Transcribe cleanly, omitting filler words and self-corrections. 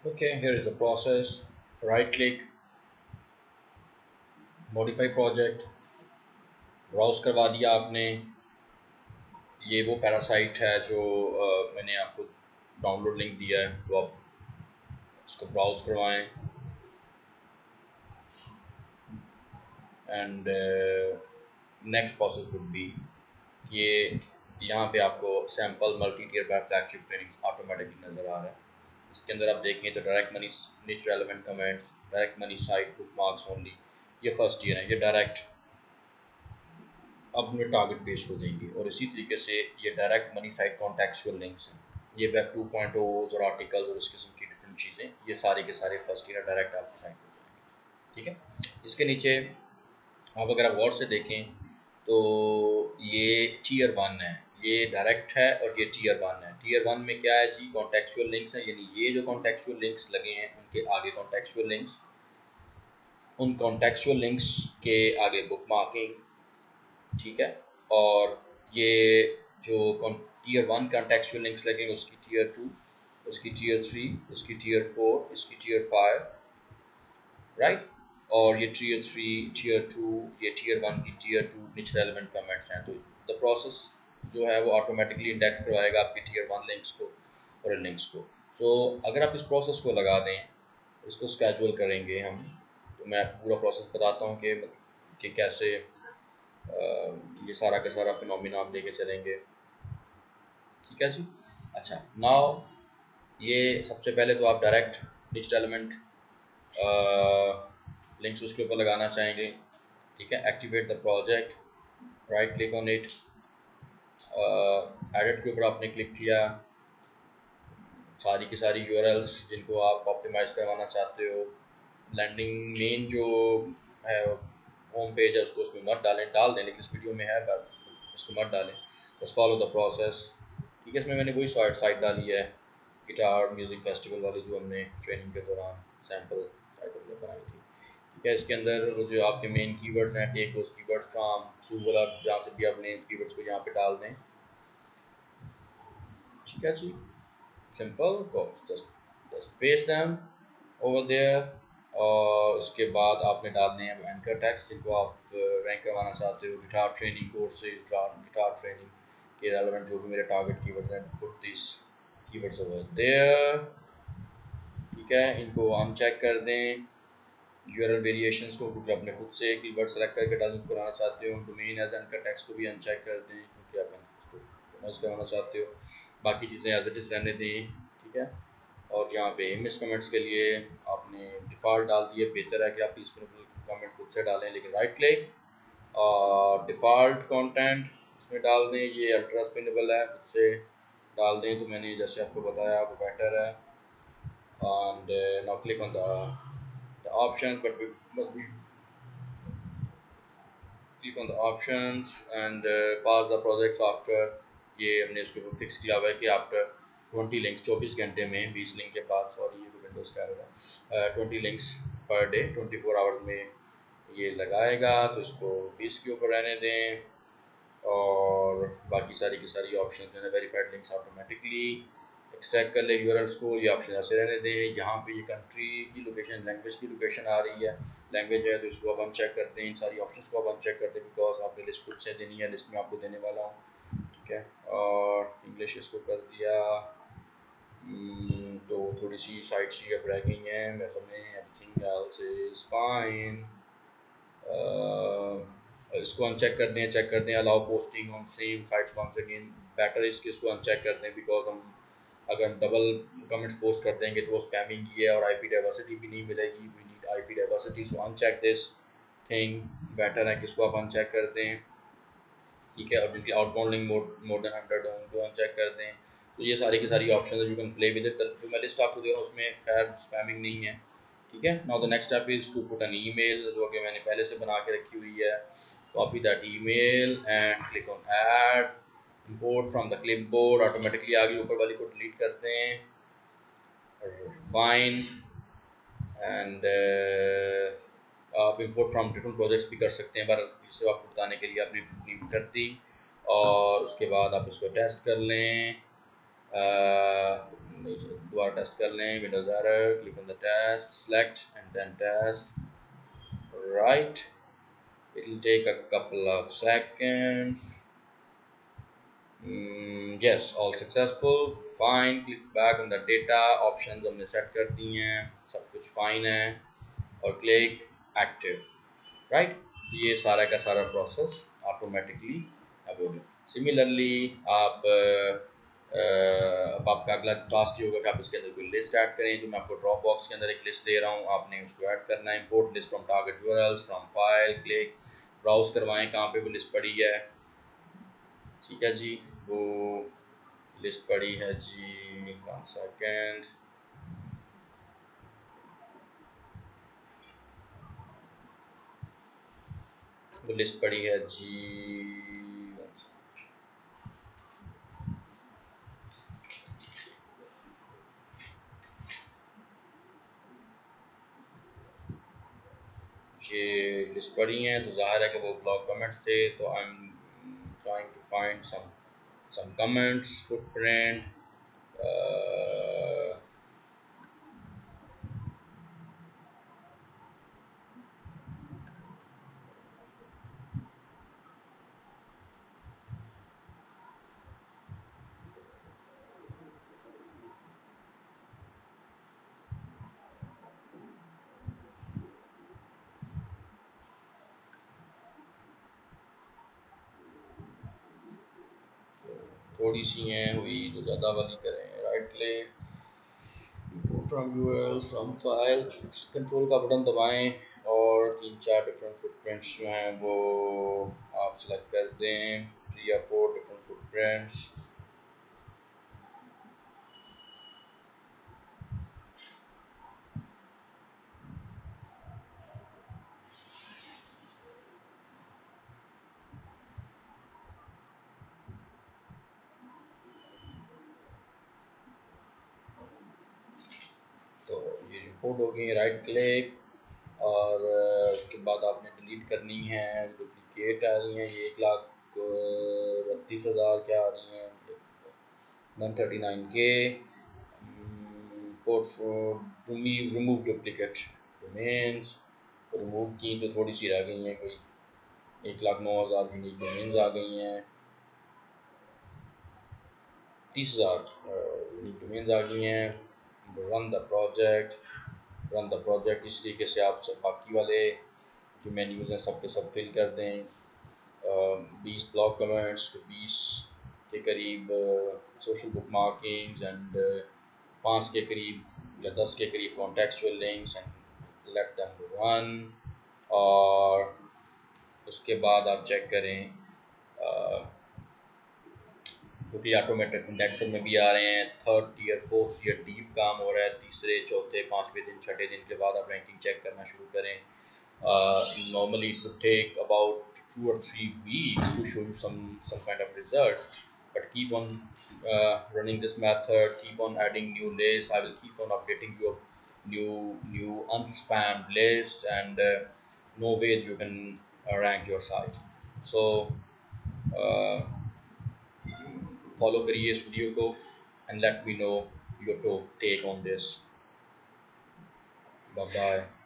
Okay, here is the process. Right click, modify project, browse करवा दिया आपने। ये वो पैरासाइट है जो मैंने आपको डाउनलोड लिंक दिया है, तो आप इसको ब्राउज करवाएं। And next process would be ये यहाँ पे आपको sample multi tier by flagship trainings automatically नज़र आ रहा है। इसके अंदर आप देखें तो direct money, niche relevant comments, direct money site, bookmarks only, ये फर्स्ट ईयर है, ये डायरेक्ट अपने टारगेट पेज को देंगे। और इसी तरीके से ये direct money site contextual links हैं, ये वेब 2.0 और आर्टिकल्स और इस किस्म की डिफरेंट चीज़ें, ये सारे के सारे फर्स्ट ईयर डायरेक्ट आपकी साइट को जाएंगे। ठीक है, इसके नीचे आप अगर आप गौर से देखें तो ये टीयर 1 है, ये डायरेक्ट है, और ये टीयर 1 है। टीयर 1 में क्या है जी, कॉन्टेक्चुअल लिंक्स हैं, यानी ये जो कॉन्टेक्चुअल लिंक्स लगे हैं उनके आगे कॉन्टेक्चुअल लिंक्स, उन कॉन्टेक्चुअल लिंक्स के आगे बुक मार्किंग। ठीक है, और ये जो टीयर 1 कॉन्टेक्चुअल लिंक्स लगेंगे उसकी टीयर 2, उसकी टीयर 3, उसकी टीयर 4, इसकी टीयर 5, राइट। और ये टीयर 3, टीयर 2, ये टीयर 1 की टीयर 2 निच रेलेवेंट कमेंट्स हैं। तो द प्रोसेस जो है वो ऑटोमेटिकली इंडेक्स करवाएगा आपकी टीयर 1 लिंक्स को और इन लिंक्स को। सो अगर आप इस प्रोसेस को लगा दें, इसको स्केजुअल करेंगे हम, तो मैं पूरा प्रोसेस बताता हूँ कि कैसे ये सारा का सारा फिनोमिना हम लेके चलेंगे। ठीक है जी। अच्छा, नाउ ये सबसे पहले तो आप डायरेक्ट डिजिटल एलिमेंट लिंक्स उसके ऊपर लगाना चाहेंगे। ठीक है, activate the project, right click on it, edit के ऊपर आपने क्लिक किया, सारी की सारी यूआरएल्स जिनको आप ऑप्टिमाइज करवाना चाहते हो, लैंडिंग मेन जो है होम पेज है उसको उसमें मत डालें, डाल दें लेकिन इस वीडियो में है पर इसको मत डालें, बस फॉलो द प्रोसेस। ठीक है, इसमें मैंने वही साइट डाली है, गिटार म्यूज़िक फेस्टिवल वाली जो हमने ट्रेनिंग के दौरान सैम्पल साइट बनाई थी। ठीक है, इसके अंदर वो जो आपके मेन कीवर्ड्स हैं, टेक दोस कीवर्ड्स फ्रॉम सूबला, जहाँ से भी अपने कीवर्ड्स को यहाँ पे डाल दें। ठीक है जी, सिंपल, तो just paste them over there. और उसके बाद आपने डालने हैं एंकर टेक्स्ट जिनको आप रैंक करवाना चाहते हो, guitar training courses, guitar training के रेलेवेंट जो भी मेरे टारगेट कीवर्ड्स हैं, put this keywords over there. ठीक है, इनको हम चेक कर दें, यूआरएल वेरिएशंस को क्योंकि आपने खुद से कीवर्ड सेलेक्ट करके डाउनलोड कराना चाहते हो, डोमेन एज एंकर टेक्स्ट को भी अनचेक कर दें क्योंकि आप इसको कमेंट्स करवाना चाहते हो, बाकी चीज़ें एज इट इज़ रहने दें। ठीक है, और यहाँ पे मिस कमेंट्स के लिए आपने डिफ़ॉल्ट डाल दिए, बेहतर है कि आप रीजनेबल कमेंट खुद से डालें, लेकिन राइट क्लिक और डिफ़ॉल्ट कंटेंट इसमें डाल दें, ये अल्ट्रा स्पिनेबल है, खुद से डाल दें, तो मैंने जैसे आपको बताया वो बेटर है। And now click on the options, but we click on the options and pass the projects after। ये हमने इसके ऊपर फिक्स किया हुआ है कि आफ्टर 20 लिंक्स 24 घंटे में 20 लिंक के बाद, सॉरी ये विंडोज का है, 20 लिंक्स पर डे 24 आवर्स में ये लगाएगा, तो इसको 20 के ऊपर रहने दें। और बाकी सारी की सारी ऑप्शन जो है वेरीफाइड लिंक्स ऑटोमेटिकली एक्सट्रैक्ट कर ले यूआरएल्स को, ये ऑप्शन ऐसे रहने दें। यहाँ पे ये कंट्री की लोकेशन, लैंग्वेज की लोकेशन आ रही है, लैंग्वेज है तो इसको अब अनचेक कर दें, इन सारी ऑप्शंस को अब अनचेक कर दें बिकॉज आपने लिस्ट खुद से देनी है, लिस्ट में आपको देने वाला हूँ। ठीक है, और इंग्लिश इसको कर दिया। तो थोड़ी सी साइट सी अब रह गई हैं मेरे में, एवरीथिंग एल्स इज फाइन। इसको अनचेक कर दें, चेक कर दें allow posting on same sites once again, better इसको अनचेक कर दें बिकॉज हम अगर डबल कमेंट्स पोस्ट कर देंगे तो वो स्पैमिंग ही है और आईपी डाइवर्सिटी भी नहीं मिलेगी, we need IP diversity, so uncheck this thing, better है कि इसको आप अनचेक कर दें। ठीक है, और जिनकी आउटबाउंड लिंक मोर देन 100 हो उनको अनचेक कर दें। तो ये सारी की सारी ऑप्शन है, you can play with it. जो मैं लिस्ट आपको दे रहा हूँ उसमें खैर स्पैमिंग नहीं है। ठीक है, now the next step is to put an email जो कि मैंने पहले से बना के रखी हुई है, copy that email and click on add, import from the clipboard, automatically आगे ऊपर वाली को डिलीट कर दें, फाइन। एंड आप इंपोर्ट फ्रॉम डिफरेंट प्रोजेक्ट्स भी कर सकते हैं, पर इसे आपको बताने के लिए आपने नीड कर दी। और उसके बाद आप इसको टेस्ट कर लें, दोबारा दोबारा टेस्ट कर लें, Windows error, click on the test, select and then test, right, it will take a couple of seconds. Yes, all successful, fine, click back on the data, options हमने सेट कर दी हैं, सब कुछ फाइन है, और click active, right. ये सारा का सारा प्रोसेस ऑटोमेटिकली अब हो गया। सिमिलरली आप अब आपका अगला टास्क ये होगा कि आप इसके अंदर कोई लिस्ट ऐड करें। जो मैं आपको ड्रॉप बॉक्स के अंदर एक लिस्ट दे रहा हूँ, आपने उसको ऐड करना है। Import list from target URLs from file, click browse करवाएं कहाँ पे वो लिस्ट पड़ी है। ठीक है जी, वो लिस्ट पड़ी है जी, 1 सेकेंड, वो लिस्ट पड़ी है जी, ये लिस्ट पड़ी हैं। तो जाहिर है कि वो ब्लॉग कमेंट्स थे, तो I am trying to find some comments, footprint, थोड़ी सी हैं हुई, तो ज़्यादा वाली करें। Right click, from URLs from file, control का बटन दबाएं और 3-4 डिफरेंट फुटप्रिंट्स जो हैं वो आप सेलेक्ट कर दें, 3 या 4 डिफरेंट फुटप्रिंट्स। तो ये रिपोर्ट हो गई। राइट क्लिक, और उसके बाद आपने डिलीट करनी है। डुप्लीकेट आ रही हैं ये 1,32,000 क्या आ रही हैं, 139K। Remove duplicate domains, remove की तो थोड़ी सी रह गई हैं, कोई 1,09,000 यूनिक डोमेन्स आ गई हैं, 30,000 यूनिक डोमेन्स आ गई हैं। रन द प्रोजेक्ट इस तरीके से आप सब बाकी वाले जो मेन्यूज़ हैं सब के सब फिल कर दें। 20 ब्लॉग कमेंट्स, तो 20 के करीब सोशल बुक मार्किंग्स एंड 5 के करीब या 10 के करीब contextual links, and let them run. और उसके बाद आप चेक करें, क्योंकि ऑटोमेटेड इंडेक्सर में भी आ रहे हैं। 3rd tier 4th tier deep काम हो रहा है। तीसरे, चौथे, 5वें दिन, 6ठे दिन के बाद आप रैंकिंग चेक करना शुरू करें। Normally it would take about 2 or 3 weeks to show you some kind of results, but keep on running this method, keep on adding new lists. I will keep on updating your new unspammed list, and no way you can rank your site. So follow करिए इस video को and let me know your take on this. Bye bye.